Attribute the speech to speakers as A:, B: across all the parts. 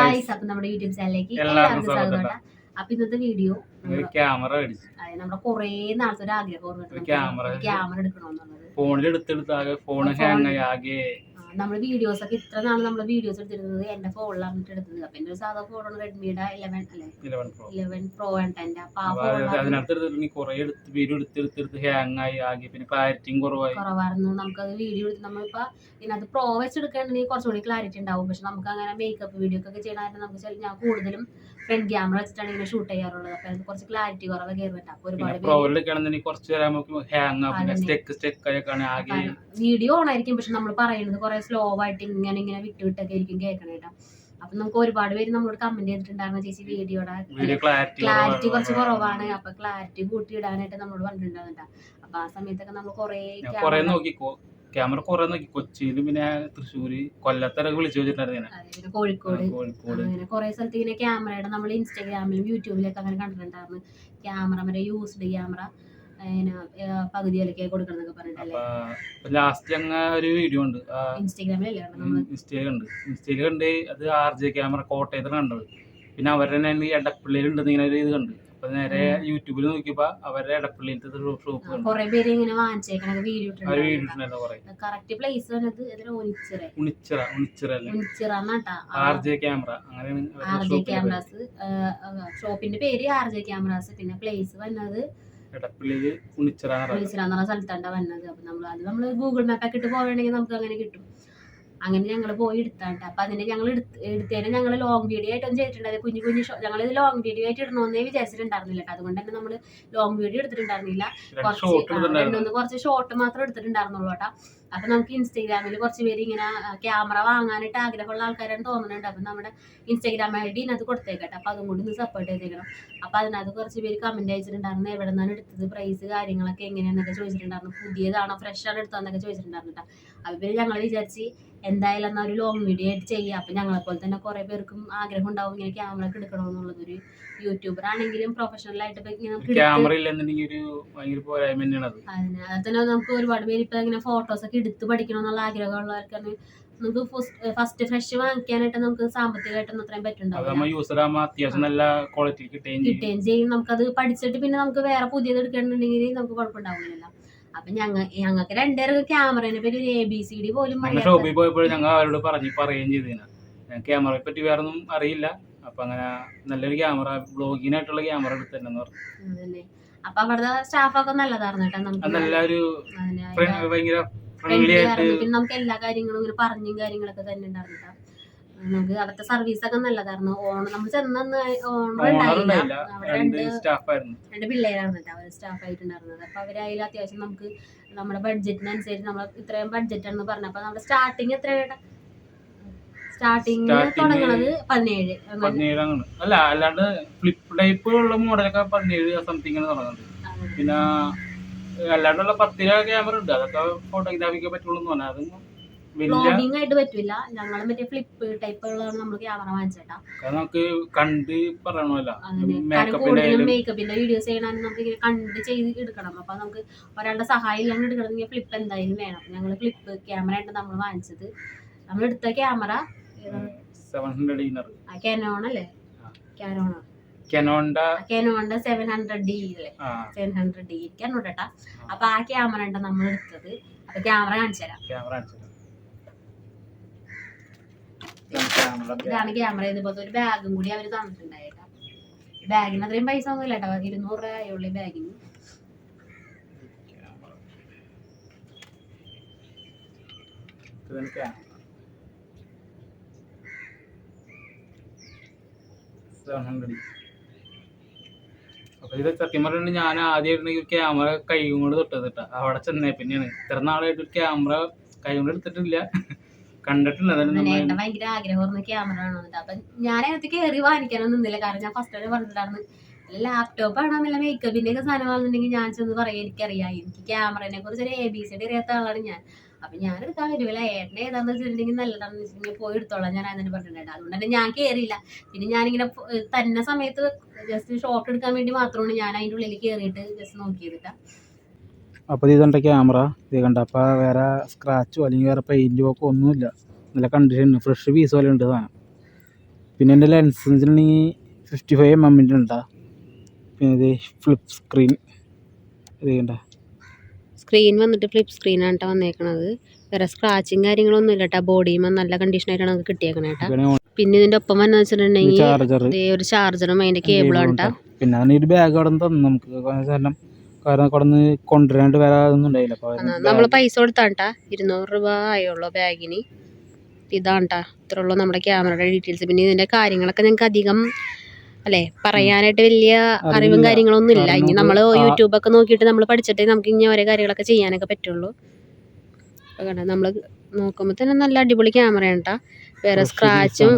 A: Guys, അപ്പൊ നമ്മുടെ YouTube ചാനലിലേക്ക് എല്ലാവർക്കും സ്വാഗതം. അപ്പൊ ഇന്നത്തെ വീഡിയോ
B: ക്യാമറ
A: നമ്മുടെ കുറെ നാളത്തെ ഒരു ആഗ്രഹം ക്യാമറ എടുക്കണമെന്നുള്ളത്.
B: ഫോണിൽ എടുത്തെടുത്താകെ ഫോൺ ഹാങ് ആകെ.
A: നമ്മള് വീഡിയോസ് ഒക്കെ ഇത്ര നാള് നമ്മള് വീഡിയോസ് എടുത്തിരുന്നത് എന്റെ ഫോണിലാണ് എടുത്തത്. അപ്പൊ എന്റെ ഒരു സാധാ ഫോണാണ് റെഡ്മിയുടെ 11 Pro and 10. അപ്പൊ ആ
B: ഫോണിനകത്ത് ഹാങ് ആയി ആകെ. പിന്നെ ക്ലാരിറ്റിയും
A: കുറവായിരുന്നു. നമുക്കത് വീഡിയോ നമ്മളിപ്പോ ഇതിനകത്ത് പ്രോ വെച്ചെടുക്കുകയാണെങ്കിൽ കുറച്ചുകൂടി ക്ലാരിറ്റി ഉണ്ടാവും. പക്ഷെ നമുക്ക് അങ്ങനെ മേക്കപ്പ് വീഡിയോ ഒക്കെ ചെയ്യണമായിട്ട് നമുക്ക് ഞാൻ കൂടുതലും ഫ്രണ്ട് ക്യാമറ വെച്ചിട്ടാണ് ഇങ്ങനെ ഷൂട്ട് ചെയ്യാറുള്ളത്. അപ്പൊ അത് കുറച്ച് ക്ലാരിറ്റി കുറവ് കയറിയിട്ട് അപ്പൊ ഒരുപാട് വീഡിയോ ഓൺ ആയിരിക്കും. പക്ഷെ നമ്മൾ പറയുന്നത് കുറെ സ്ലോ ആയിട്ട് ഇങ്ങനെ വിട്ടൊക്കെ ആയിരിക്കും കേൾക്കണേട്ടാ. അപ്പൊ നമുക്ക് ഒരുപാട് പേര് നമ്മളോട് കമന്റ് ചെയ്തിട്ടുണ്ടായിരുന്നു, ചേച്ചി വീഡിയോയുടെ ക്ലാരിറ്റി കുറച്ച് കുറവാണ്, അപ്പൊ ക്ലാരിറ്റി കൂട്ടി ഇടാനായിട്ട് നമ്മളോട് പറഞ്ഞിട്ടുണ്ടാവുന്നുണ്ടാ. അപ്പൊ ആ സമയത്തൊക്കെ നമ്മൾ കുറെ
B: ക്യാമറ കുറെ നോക്കി. കൊച്ചിയിലും പിന്നെ തൃശ്ശൂര്, കൊല്ലത്തൊക്കെ വിളിച്ചു വെച്ചിട്ടുണ്ടായിരുന്നു.
A: കോഴിക്കോട് അങ്ങനെ കുറെ സ്ഥലത്ത് ഇങ്ങനെ ക്യാമറയുടെ നമ്മൾ ഇൻസ്റ്റാഗ്രാമിലും യൂട്യൂബിലൊക്കെ അങ്ങനെ കണ്ടിട്ടുണ്ടായിരുന്നു. ക്യാമറ മറ്റേ യൂസ്ഡ് ക്യാമറ പകുതി വിലക്ക് കൊടുക്കണമെന്നൊക്കെ പറഞ്ഞിട്ടല്ലേ.
B: ലാസ്റ്റ് ഞങ്ങൾ ഒരു വീഡിയോ ഉണ്ട്
A: ഇൻസ്റ്റാഗ്രാമിലല്ലേ
B: ഇൻസ്റ്റയിൽ കണ്ട്. അത് RJ ക്യാമറ കോട്ടയത്താണ് കണ്ടത്. പിന്നെ അവരുടെ തന്നെ എടപ്പള്ളിയിലുണ്ടെന്ന് ഇങ്ങനെ ഒരു ഇത് കണ്ട്. അപ്പൊ നേരെ യൂട്യൂബിൽ നോക്കിയപ്പോ അവരുടെ എടപ്പള്ളിയിലത്തെ ഷോപ്പ്
A: കുറെ പേര് ഇങ്ങനെ വാങ്ങിച്ചേക്കണ video
B: correct
A: place
B: RJ camera
A: RJ cameras. ഷോപ്പിന്റെ പേര് RJ ക്യാമറാസ്. പിന്നെ പ്ലേസ് വന്നത്
B: എടപ്പള്ളിയില് ഉണിച്ചിറ
A: സ്ഥലത്താണ് വന്നത്. അപ്പൊ നമ്മള് ഗൂഗിൾ മാപ്പൊക്കെ ഇട്ട് പോവുകയാണെങ്കിൽ നമുക്ക് അങ്ങനെ കിട്ടും. അങ്ങനെ ഞങ്ങൾ പോയി എടുത്താണ്ട്. അപ്പൊ അതിന് ഞങ്ങൾ എടുത്തതിന് ഞങ്ങൾ ലോങ് വീഡിയോ ആയിട്ടൊന്നും ചെയ്തിട്ടുണ്ടായിരുന്നു. കുഞ്ഞു ഞങ്ങൾ ഇത് ലോങ് വീഡിയോ ആയിട്ട് ഇടണമെന്നേ വിചാരിച്ചിട്ടുണ്ടായിരുന്നില്ല. അതുകൊണ്ട് തന്നെ നമ്മള് ലോങ് വീഡിയോ എടുത്തിട്ടുണ്ടായിരുന്നില്ല. കുറച്ച് ഷോർട്ട് മാത്രം എടുത്തിട്ടുണ്ടായിരുന്നുള്ളൂ കേട്ടാ. അപ്പൊ നമുക്ക് ഇൻസ്റ്റാഗ്രാമിൽ കുറച്ച് പേര് ഇങ്ങനെ ക്യാമറ വാങ്ങാനായിട്ട് ആഗ്രഹമുള്ള ആൾക്കാരാണ് തോന്നുന്നുണ്ട്. അപ്പൊ നമ്മുടെ ഇൻസ്റ്റാഗ്രാം ID ഇതിനകത്ത് കൊടുത്തേക്കട്ടെ. അപ്പൊ അതും കൂടി ഒന്ന് സപ്പോർട്ട് ചെയ്തേക്കണം. അപ്പൊ അതിനകത്ത് കുറച്ച് പേര് കമന്റ് അയച്ചിട്ടുണ്ടായിരുന്നു, എവിടെ നിന്നാണ് എടുത്തത്, പ്രൈസ് കാര്യങ്ങളൊക്കെ എങ്ങനെയാന്നൊക്കെ ചോദിച്ചിട്ടുണ്ടായിരുന്നു. പുതിയതാണോ ഫ്രഷ് ആണ് എടുത്തതെന്നൊക്കെ ചോദിച്ചിട്ടുണ്ടായിരുന്നു കേട്ടോ. അപ്പൊ പിന്നെ ഞങ്ങൾ വിചാരിച്ച് എന്തായാലും എന്നാ ഒരു ലോങ് വീഡിയോ ആയിട്ട് ചെയ്യാം. അപ്പൊ ഞങ്ങളെ പോലെ തന്നെ കുറെ പേർക്കും ആഗ്രഹം ഉണ്ടാവും ഇങ്ങനെ ക്യാമറ ഒക്കെ എടുക്കണമെന്നുള്ളത്. ഒരു യൂട്യൂബർ ആണെങ്കിലും പ്രൊഫഷണൽ ആയിട്ട് തന്നെ നമുക്ക് ഒരുപാട് പേര് ഇപ്പൊ ഇങ്ങനെ ഫോട്ടോസ് ഒക്കെ എടുത്ത് പഠിക്കണമെന്നുള്ള ആഗ്രഹമുള്ളവർക്കാണ് നമുക്ക് ഫസ്റ്റ് ഫ്രഷ് വാങ്ങിക്കാനായിട്ട് നമുക്ക് സാമ്പത്തികമായിട്ടൊന്നും അത്രയും കിട്ടുകയും ചെയ്യും. നമുക്കത് പഠിച്ചിട്ട് പിന്നെ നമുക്ക് വേറെ പുതിയത് എടുക്കണമെന്നുണ്ടെങ്കിൽ നമുക്ക് കുഴപ്പമുണ്ടാവില്ലല്ലോ. അപ്പൊ ഞങ്ങൾക്ക് രണ്ടുപേർക്ക് ക്യാമറേനെ പറ്റി ഒരു ABCD പോലും
B: ഷോപ്പിൽ പോയപ്പോൾ ഞങ്ങൾ അവരോട് പറയുകയും ചെയ്തതിനാ ക്യാമറയെ പറ്റി വേറെ ഒന്നും അറിയില്ല. അപ്പൊ അങ്ങനെ നല്ലൊരു ക്യാമറ ബ്ലോഗിനായിട്ടുള്ള ക്യാമറ എടുത്തെന്നു പറഞ്ഞു.
A: അപ്പൊ അവിടുത്തെ സ്റ്റാഫൊക്കെ നല്ലതായിരുന്നു കേട്ടോ. നമുക്ക്
B: നല്ലൊരു ഭയങ്കര ഫ്രണ്ട്ലി ആയിട്ട്
A: പിന്നെ നമുക്ക് എല്ലാ കാര്യങ്ങളും ഇങ്ങനെ പറഞ്ഞും കാര്യങ്ങളൊക്കെ തന്നെ ഉണ്ടായിരുന്നു. നമുക്ക് അവിടുത്തെ സർവീസ് ഒക്കെ നല്ലതായിരുന്നു. നമ്മൾ ചെന്ന് രണ്ട് പിള്ളേരായിരുന്നു കേട്ടോ അവർ സ്റ്റാഫ് ആയിട്ടുണ്ടായിരുന്നത്. അപ്പൊ അവരായാലും അത്യാവശ്യം നമുക്ക് നമ്മുടെ ബഡ്ജറ്റിനനുസരിച്ച് നമ്മൾ ഇത്രയും ബഡ്ജറ്റാണെന്ന് പറഞ്ഞപ്പോ നമ്മുടെ സ്റ്റാർട്ടിങ് എത്രയാണ്? സ്റ്റാർട്ടിങ് തുടങ്ങുന്നത് 17
B: അല്ല, അല്ലാണ്ട് ഫ്ലിപ്പ് ടൈപ്പ് ഉള്ള മോഡലൊക്കെ 17 സംതിങ് തുടങ്ങുന്നത്. പിന്നെ അല്ലാണ്ടുള്ള 10 ക്യാമറ ഉണ്ട്. അതൊക്കെ ഫോട്ടോഗ്രാഫിക്ക് പറ്റുള്ളൂ എന്ന് പറഞ്ഞാൽ അതൊന്നും
A: വ്ലോഗിംഗ് ആയിട്ട് പറ്റില്ല. ഞങ്ങൾ മറ്റേ ഫ്ലിപ്പ് ടൈപ്പുകളാണ് നമ്മൾ ക്യാമറ വാങ്ങിച്ചേട്ടാ.
B: നമുക്ക് കണ്ട് പറയണമല്ലോ.
A: കൂടുതലും മേക്കപ്പിന്റെ വീഡിയോസ് ചെയ്യണമെങ്കിൽ നമുക്ക് ഇങ്ങനെ കണ്ട് ചെയ്ത് എടുക്കണം. അപ്പൊ നമുക്ക് ഒരാളുടെ സഹായം ഇല്ലാണ്ട് എടുക്കണമെങ്കിൽ ഫ്ലിപ്പ് എന്തായാലും വേണം. ഞങ്ങൾ ഫ്ലിപ്പ് ക്യാമറ ആയിട്ട് നമ്മൾ വാങ്ങിച്ചത്. നമ്മൾ എടുത്ത ക്യാമറ
B: 700
A: കാനോൺ അല്ലേ?
B: കാനോണിന്റെ
A: 700D അല്ലേ? 700D കാനോട്ടാ. അപ്പൊ ആ ക്യാമറ ഉണ്ട് നമ്മൾ എടുത്തത്. അപ്പൊ ക്യാമറ കാണിച്ചു തരാം. ഇതാണ് ക്യാമറ. ഇതുപോലത്തെ ഒരു ബാഗും കൂടി അവര് തന്നിട്ടുണ്ടായേട്ടാ. ബാഗിന് അത്രയും പൈസ ഒന്നുമില്ല കേട്ടോ. 200 രൂപയുള്ള ബാഗിന്.
B: അപ്പൊ ഇത് സത്യം പറഞ്ഞിട്ട് ഞാൻ ആദ്യമായിട്ട് ക്യാമറ കൈ കൊണ്ട് തൊട്ടതിട്ടാ. അവിടെ ചെന്നേ പിന്നെയാണ് ഇത്ര നാളായിട്ട് ക്യാമറ കൈ കൊണ്ട് എടുത്തിട്ടില്ല, കണ്ടിട്ടില്ല.
A: ഭയങ്കര ആഗ്രഹമായിരുന്നു ക്യാമറ ആണെന്നിട്ട്. അപ്പൊ ഞാൻ അതിനകത്ത് കയറി വാങ്ങിക്കാനൊന്നും നിന്നില്ല. കാരണം ഞാൻ ഫസ്റ്റ് തന്നെ പറഞ്ഞിട്ടുണ്ടായിരുന്നു ലാപ്ടോപ്പ് ആണോ നല്ല മേക്കപ്പിന്റെ ഒക്കെ സാധനമാണെന്നുണ്ടെങ്കിൽ ഞാൻ ചെന്ന് പറയാം എനിക്കറിയാം, എനിക്ക് ക്യാമറനെ കുറിച്ച് ഒരു ABCD അറിയാത്ത ആളാണ് ഞാൻ. അപ്പൊ ഞാൻ എടുക്കാൻ വരുമല്ല, ഏട്ടനെ ഏതാന്ന് വെച്ചിട്ടുണ്ടെങ്കിൽ നല്ലതാണെന്ന് വെച്ചിട്ടുണ്ടെങ്കിൽ പോയി എടുത്തോളാം ഞാൻ അതിനെ പറഞ്ഞിട്ടുണ്ട്. അതുകൊണ്ട് തന്നെ ഞാൻ കയറിയില്ല. പിന്നെ ഞാനിങ്ങനെ തന്നെ സമയത്ത് ജസ്റ്റ് ഷോട്ട് എടുക്കാൻ വേണ്ടി മാത്രമാണ് ഞാൻ അതിൻ്റെ ഉള്ളിൽ കയറിയിട്ട് ജസ്റ്റ് നോക്കിയതിട്ടാ.
B: അപ്പോൾ ഇതെൻ്റെ ക്യാമറ ഇത് കണ്ട. അപ്പോൾ വേറെ സ്ക്രാച്ചോ അല്ലെങ്കിൽ വേറെ പെയിൻറ്റ് വർക്കോ ഒന്നുമില്ല. നല്ല കണ്ടീഷൻ, ഫ്രഷ് പീസ് പോലെ ഉണ്ട് സാധനം. പിന്നെ എൻ്റെ ലെൻസ് എന്ന് വെച്ചിട്ടുണ്ടെങ്കിൽ 55mm ഉണ്ടാ. പിന്നെ ഇത് ഫ്ലിപ്പ് സ്ക്രീൻ ഇത് കണ്ട
A: സ്ക്രീൻ വന്നിട്ട് ഫ്ലിപ്പ് സ്ക്രീനാണ് കേട്ടോ വന്നേക്കണത്. വേറെ സ്ക്രാച്ചും കാര്യങ്ങളൊന്നും ഇല്ല കേട്ടോ. ബോഡിയുമ്പോൾ നല്ല കണ്ടീഷനായിട്ടാണ് നമുക്ക് കിട്ടിയേക്കണേ കേട്ടോ. പിന്നെ ഇതിൻ്റെ ഒപ്പം വന്നു വെച്ചിട്ടുണ്ടെങ്കിൽ ഒരു ചാർജറും അതിൻ്റെ കേബിളാണ് കേട്ടോ.
B: പിന്നെ ഒരു ബാഗ് അവിടെ നിന്ന് തന്നു നമുക്ക്. കാരണം അവിടെ നിന്ന് കൊണ്ടുവരാണ്ട് വേറെ ഒന്നും ഉണ്ടായില്ല.
A: നമ്മൾ പൈസ കൊടുത്താണ് കേട്ടോ. 200 രൂപ ആയുള്ളൂ ബാഗിന്. ഇതാണ് കേട്ടോ ഇത്ര ഉള്ളൂ നമ്മുടെ ക്യാമറയുടെ ഡീറ്റെയിൽസ്. പിന്നെ ഇതിൻ്റെ കാര്യങ്ങളൊക്കെ ഞങ്ങൾക്ക് അധികം അല്ലേ പറയാനായിട്ട് വലിയ അറിവും കാര്യങ്ങളൊന്നും ഇല്ല. ഇനി നമ്മൾ യൂട്യൂബൊക്കെ നോക്കിയിട്ട് നമ്മൾ പഠിച്ചിട്ടേ നമുക്ക് ഇനി ഓരോ കാര്യങ്ങളൊക്കെ ചെയ്യാനൊക്കെ പറ്റുള്ളൂ. നമ്മൾ നോക്കുമ്പോൾ തന്നെ നല്ല അടിപൊളി ക്യാമറയാണ് കേട്ടോ. വേറെ സ്ക്രാച്ചും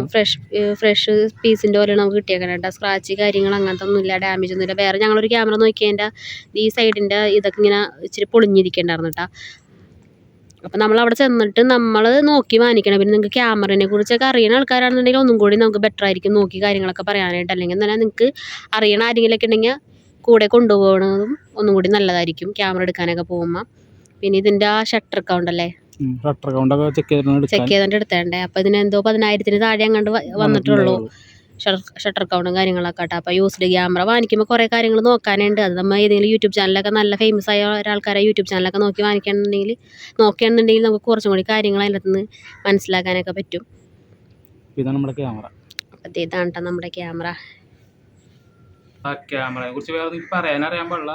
A: ഫ്രഷ് പീസിൻ്റെ പോലെ നമുക്ക് കിട്ടിയേക്കണം കേട്ടോ. സ്ക്രാച്ച് കാര്യങ്ങൾ അങ്ങനത്തെ ഒന്നുമില്ല, ഡാമേജ് ഒന്നുമില്ല. വേറെ ഞങ്ങളൊരു ക്യാമറ നോക്കിയതിൻ്റെ ഈ സൈഡിൻ്റെ ഇതൊക്കെ ഇങ്ങനെ ഇച്ചിരി പൊളിഞ്ഞിരിക്കണ്ടായിരുന്നു കേട്ടോ. അപ്പം നമ്മൾ അവിടെ ചെന്നിട്ട് നമ്മൾ നോക്കി വാങ്ങിക്കണം. പിന്നെ നിങ്ങൾക്ക് ക്യാമറയെ കുറിച്ചൊക്കെ അറിയുന്ന ആൾക്കാരാണെന്നുണ്ടെങ്കിൽ ഒന്നും കൂടി നമുക്ക് ബെറ്റർ ആയിരിക്കും നോക്കി കാര്യങ്ങളൊക്കെ പറയാനായിട്ട്. അല്ലെങ്കിൽ തന്നെ നിങ്ങൾക്ക് അറിയണ ആരെങ്കിലുമൊക്കെ ഉണ്ടെങ്കിൽ കൂടെ കൊണ്ടുപോകണതും ഒന്നും കൂടി നല്ലതായിരിക്കും ക്യാമറ എടുക്കാനൊക്കെ പോകുമ്പോൾ. പിന്നെ ഇതിൻ്റെ ആ ഷട്ടർ അക്കൗണ്ട് അല്ലേ, ചെക്ക് ചെയ്തിട്ട് എടുത്തേണ്ടേ. അപ്പം ഇതിന് എന്തോ 10,000-ന് താഴെ അങ്ങോട്ട് വന്നിട്ടുള്ളൂ ഷട്ടർ അക്കൗണ്ടും കാര്യങ്ങളൊക്കെ കേട്ടോ. അപ്പോൾ യൂസ്ഡ് ക്യാമറ വാങ്ങിക്കുമ്പോൾ കുറേ കാര്യങ്ങൾ നോക്കാനുണ്ട്. അത് നമ്മൾ ഏതെങ്കിലും യൂട്യൂബ് ചാനലൊക്കെ നല്ല ഫേമസ് ആയ ഒരാൾക്കാരെ യൂട്യൂബ് ചാനലൊക്കെ നോക്കി നോക്കുകയാണെന്നുണ്ടെങ്കിൽ നമുക്ക് കുറച്ചും കൂടി കാര്യങ്ങൾ അതിനകത്ത് നിന്ന് മനസ്സിലാക്കാനൊക്കെ പറ്റും.
B: ഇതാണ് നമ്മുടെ ക്യാമറ.
A: അപ്പം ഇതാണ് കേട്ടോ നമ്മുടെ ക്യാമറ.
B: ക്യാമറയെ കുറിച്ച് വേറെ പറയാൻ അറിയാൻ പാടില്ല.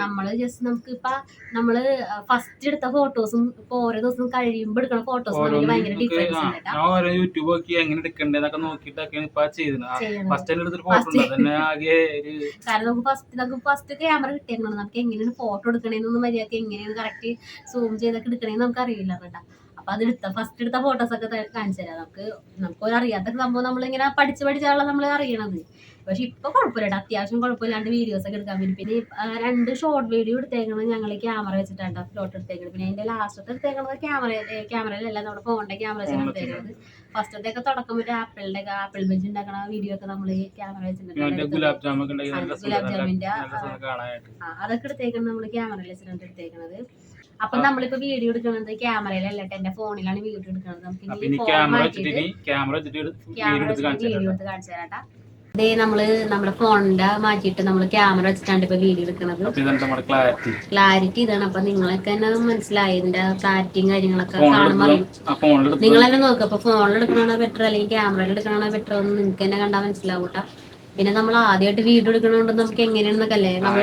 A: നമ്മള് ജസ്റ്റ് നമുക്ക് ഇപ്പൊ നമ്മള് ഫസ്റ്റ് എടുത്ത ഫോട്ടോസും ഇപ്പൊ ഓരോ ദിവസം കഴിയുമ്പോ എടുക്കുന്ന ഫോട്ടോസും ഭയങ്കര ഡിഫറൻസ് ഉണ്ട്.
B: ഓരോ യൂട്യൂബ് നോക്കി എങ്ങനെ എടുക്കണ്ടേന്നൊക്കെ നോക്കിയിട്ടൊക്കെയാണ് ഇപ്പൊ ചെയ്യുന്നത്. ഫസ്റ്റ് എടുത്തൊരു ഫോട്ടോ കാരണം നമുക്ക് ഫസ്റ്റ് ക്യാമറ കിട്ടിയേക്കണം. നമുക്ക് എങ്ങനെയാണ് ഫോട്ടോ എടുക്കണേന്നൊന്നും മര്യാദക്ക് എങ്ങനെയാണ് കറക്റ്റ് സൂം ചെയ്തൊക്കെ എടുക്കണേന്ന് നമുക്ക് അറിയില്ല കേട്ടോ. അപ്പൊ അത് ഫസ്റ്റ് എടുത്ത ഫോട്ടോസ് ഒക്കെ കാണിച്ചു തരാം. നമുക്ക് അറിയാത്ത സംഭവം നമ്മളിങ്ങനെ പഠിച്ചാണല്ലോ നമ്മൾ അറിയണത്. പക്ഷെ ഇപ്പൊ കുഴപ്പമില്ല, അത്യാവശ്യം കുഴപ്പമില്ലാണ്ട് വീഡിയോസ് ഒക്കെ എടുക്കാൻ പറ്റും. പിന്നെ 2 ഷോർട്ട് വീഡിയോ എടുത്തേക്കുന്നത് ഞങ്ങൾ ക്യാമറ വെച്ചിട്ടാണ് ഫ്ലോട്ട് എടുത്തേക്കുന്നത്. പിന്നെ അതിന്റെ ലാസ്റ്റത്തെ എടുത്തേക്കുന്നത് ക്യാമറയിലല്ല, നമ്മുടെ ഫോണിന്റെ ക്യാമറ വെച്ചാണ് എടുത്തേക്കുന്നത്. ഫസ്റ്റത്തെ ഒക്കെ തുടക്കം ഒരു ആപ്പിൾ ബെഞ്ച് ഉണ്ടാക്കണ വീഡിയോ ഒക്കെ നമ്മൾ ക്യാമറ വെച്ചിട്ടുണ്ട്. ഗുലാബ് ജാമിന്റെ അതൊക്കെ എടുത്തേക്കുന്നത് നമ്മൾ ക്യാമറയിൽ വെച്ചിട്ടാണ് എടുത്തേക്കുന്നത്. അപ്പൊ നമ്മളിപ്പോ വീഡിയോ എടുക്കുന്നത് ക്യാമറയിലല്ല, എന്റെ ഫോണിലാണ് വീഡിയോ എടുക്കുന്നത്. നമുക്ക് വീഡിയോ എടുത്ത് കാണിച്ചു തരാട്ടാ. ഇതേ നമ്മുടെ ഫോണിന്റെ മാറ്റിയിട്ട് നമ്മൾ ക്യാമറ വെച്ചിട്ടാണ് ഇപ്പൊ വീഡിയോ എടുക്കുന്നത്. ക്ലാരിറ്റി ഇതാണ്. അപ്പൊ നിങ്ങളൊക്കെ തന്നെ മനസ്സിലായി ഇതിന്റെ ക്ലാരിറ്റിയും കാര്യങ്ങളൊക്കെ കാണുമ്പോൾ നിങ്ങൾ തന്നെ നോക്കുക. അപ്പൊ ഫോണിൽ എടുക്കണോ ബെറ്റർ അല്ലെങ്കിൽ ക്യാമറയിൽ എടുക്കണോ ബെറ്റർ എന്ന് നിങ്ങൾക്ക് തന്നെ കണ്ടാൽ മനസ്സിലാവൂട്ടാ. പിന്നെ നമ്മൾ ആദ്യമായിട്ട് വീഡിയോ എടുക്കണോണ്ട് നമുക്ക് എങ്ങനെയാണെന്നൊക്കെ അല്ലേ നമ്മൾ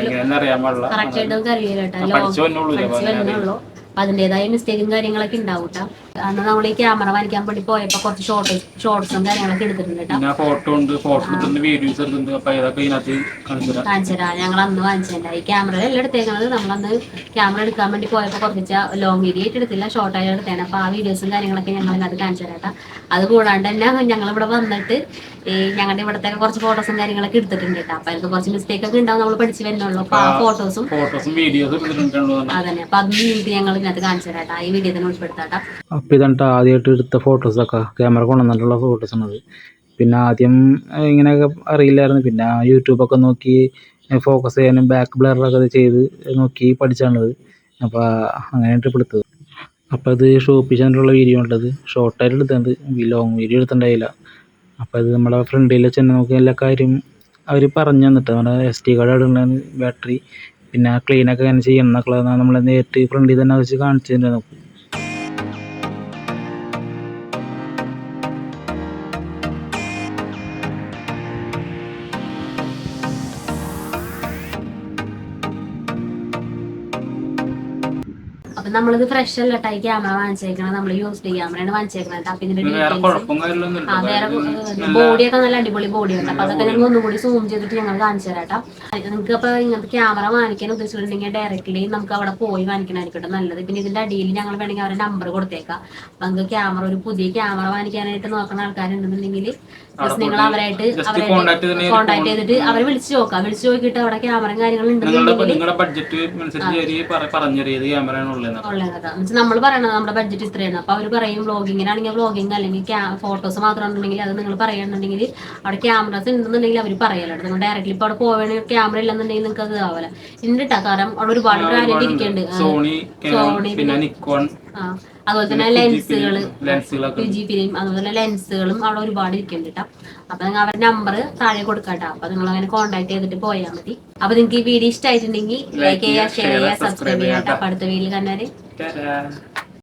B: കറക്റ്റ് ആയിട്ട് നമുക്ക് അറിയില്ല കേട്ടോ. അതിൻ്റെതായ മിസ്റ്റേക്കും കാര്യങ്ങളൊക്കെ ഉണ്ടാവും കേട്ടോ. അന്ന് നമ്മൾ ഈ ക്യാമറ വാങ്ങിക്കാൻ വേണ്ടി പോയപ്പോ കുറച്ച് ഷോർട്സും കാര്യങ്ങളൊക്കെ എടുത്തിട്ടുണ്ട് കാണിച്ചു തരാം. ഞങ്ങൾ അന്ന് വാങ്ങിച്ചിട്ടുണ്ട്. ഈ ക്യാമറയിലെല്ലാം എടുത്തേക്കുന്നത് നമ്മളന്ന് ക്യാമറ എടുക്കാൻ വേണ്ടി പോയപ്പോ കുറച്ച് ലോങ് വീഡിയോ ആയിട്ട് എടുത്തില്ല, ഷോർട്ടായിട്ട് എടുത്തേനെ. അപ്പൊ ആ വീഡിയോസും കാര്യങ്ങളൊക്കെ ഞങ്ങൾ അത് കാണിച്ചു തരാം. അത് കൂടാണ്ട് തന്നെ ഞങ്ങളിവിടെ വന്നിട്ട് ഈ ഞങ്ങളുടെ ഇവിടത്തെ കുറച്ച് ഫോട്ടോസും കാര്യങ്ങളൊക്കെ എടുത്തിട്ടുണ്ട് കേട്ടോ. അപ്പൊ അതിന് കുറച്ച് മിസ്റ്റേക്ക് ഒക്കെ ഉണ്ടാവും, നമ്മൾ പഠിച്ചു വരുന്നുള്ളൂ. അപ്പൊ ആ ഫോട്ടോസും അതന്നെ. അപ്പൊ അത് ഞങ്ങൾ ഇതിനകത്ത് കാണിച്ചു തരാം. ഈ വീഡിയോ തന്നെ ഉൾപ്പെടുത്താം. അപ്പോൾ ഇതാണ് ആദ്യമായിട്ട് എടുത്ത ഫോട്ടോസൊക്കെ, ക്യാമറ കൊണ്ടുവന്നിട്ടുള്ള ഫോട്ടോസാണത്. പിന്നെ ആദ്യം ഇങ്ങനെയൊക്കെ അറിയില്ലായിരുന്നു. പിന്നെ യൂട്യൂബൊക്കെ നോക്കി ഫോക്കസ് ചെയ്യാനും ബാക്ക് ബ്ലറൊക്കെ ചെയ്ത് നോക്കി പഠിച്ചാണത്. അപ്പോൾ അങ്ങനെ ട്രിപ്പ് എടുത്തത്. അപ്പോൾ അത് ഷോപ്പിൽ ചെന്നിട്ടുള്ള വീഡിയോ ഉണ്ടത്, ഷോർട്ടായിട്ട് എടുത്തത്, ലോങ് വീഡിയോ എടുത്തിട്ടുണ്ടായില്ല. അപ്പോൾ അത് നമ്മുടെ ഫ്രണ്ടിൽ ചെന്ന് നോക്കി എല്ലാ കാര്യം അവർ പറഞ്ഞു തന്നിട്ട് നമ്മുടെ SD കാർഡ് ഇടുന്ന ബാറ്ററി പിന്നെ ക്ലീനൊക്കെ എങ്ങനെ ചെയ്യണം എന്നൊക്കെ നമ്മൾ നേരിട്ട് ഫ്രണ്ടിൽ തന്നെ വെച്ച് കാണിച്ചു തരുന്നത് നോക്കും.
A: അപ്പൊ നമ്മളിത് ഫ്രഷ് അല്ല ടൈ ക്യാമറ വാങ്ങിച്ചേക്കണം, നമ്മൾ യൂസ്ഡ് ക്യാമറയാണ് വാങ്ങിച്ചേക്കണത്. അപ്പൊ ഇതിന്റെ വേറെ ബോഡിയൊക്കെ നല്ല അടിപൊളി ബോഡിയുണ്ട്. അപ്പൊ അതൊക്കെ ഞങ്ങൾ ഒന്നുകൂടി സൂം ചെയ്തിട്ട് ഞങ്ങൾ കാണിച്ചു തരാം. നിങ്ങൾക്ക് അപ്പൊ ഇങ്ങനത്തെ ക്യാമറ വാങ്ങിക്കാൻ ഉദ്ദേശിച്ചിട്ടുണ്ടെങ്കിൽ ഡയറക്റ്റ്ലി നമുക്ക് അവിടെ പോയി വാങ്ങിക്കണമായിരിക്കട്ടെ നല്ലത്. പിന്നെ ഇതിന്റെ അടിയിൽ ഞങ്ങൾ വേണമെങ്കിൽ അവരുടെ നമ്പർ കൊടുത്തേക്കാം. അപ്പൊ നിങ്ങൾക്ക് ക്യാമറ ഒരു പുതിയ ക്യാമറ വാങ്ങിക്കാനായിട്ട് നോക്കുന്ന ആൾക്കാരുണ്ടെന്നുണ്ടെങ്കിൽ നിങ്ങൾ അവരായിട്ട് കോൺടാക്ട് ചെയ്തിട്ട് അവരെ വിളിച്ചു നോക്കാം. വിളിച്ചു നോക്കിയിട്ട് അവിടെ ക്യാമറയും കാര്യങ്ങളും ഉണ്ടെന്നുണ്ടെങ്കിൽ നമ്മൾ പറയണത് നമ്മുടെ ബഡ്ജറ്റ് ഇത്രയാണ്. അപ്പൊ അവർ പറയും വ്ളോഗിങ്ങിനാണെങ്കിൽ വ്ളോഗിങ് അല്ലെങ്കിൽ ഫോട്ടോസ് മാത്രം ഉണ്ടെങ്കിൽ അത് നിങ്ങൾ പറയുകയാണെന്നുണ്ടെങ്കിൽ അവിടെ ക്യാമറസ് ഉണ്ടെന്നുണ്ടെങ്കിൽ അവർ പറയല്ലോ. നിങ്ങൾ ഡയറക്റ്റ്ലി ഇപ്പൊ അവിടെ പോവുകയാണെങ്കിൽ ക്യാമറ ഇല്ലെന്നുണ്ടെങ്കിൽ നിങ്ങൾക്ക് അത് ആവില്ല. ഉണ്ട് കാരണം അവിടെ ഒരുപാട് ബ്രാൻഡ് ഇരിക്കുന്നുണ്ട്. സോണി പിന്നെ നിക്കോൺ അതുപോലെ തന്നെ ലെൻസുകള്
C: ലെൻസുകളൊക്കെ
A: 2G ഫിലിം അതുപോലെ തന്നെ ലെൻസുകളും അവിടെ ഒരുപാട് ഇരിക്കുന്നുണ്ട് കേട്ടോ. അപ്പൊ നിങ്ങൾ അവരുടെ നമ്പർ താഴെ കൊടുക്കാട്ടോ. അപ്പൊ നിങ്ങൾ അങ്ങനെ കോൺടാക്ട് ചെയ്തിട്ട് പോയാൽ മതി. അപ്പൊ നിങ്ങൾക്ക് ഈ വീഡിയോ ഇഷ്ടമായിട്ടുണ്ടെങ്കിൽ ലൈക്ക് ചെയ്യുക, ഷെയർ ചെയ്യുക, സബ്സ്ക്രൈബ് ചെയ്യാട്ടോ. അപ്പൊ അടുത്ത വീഡിയോയിൽ കണ്ടാല്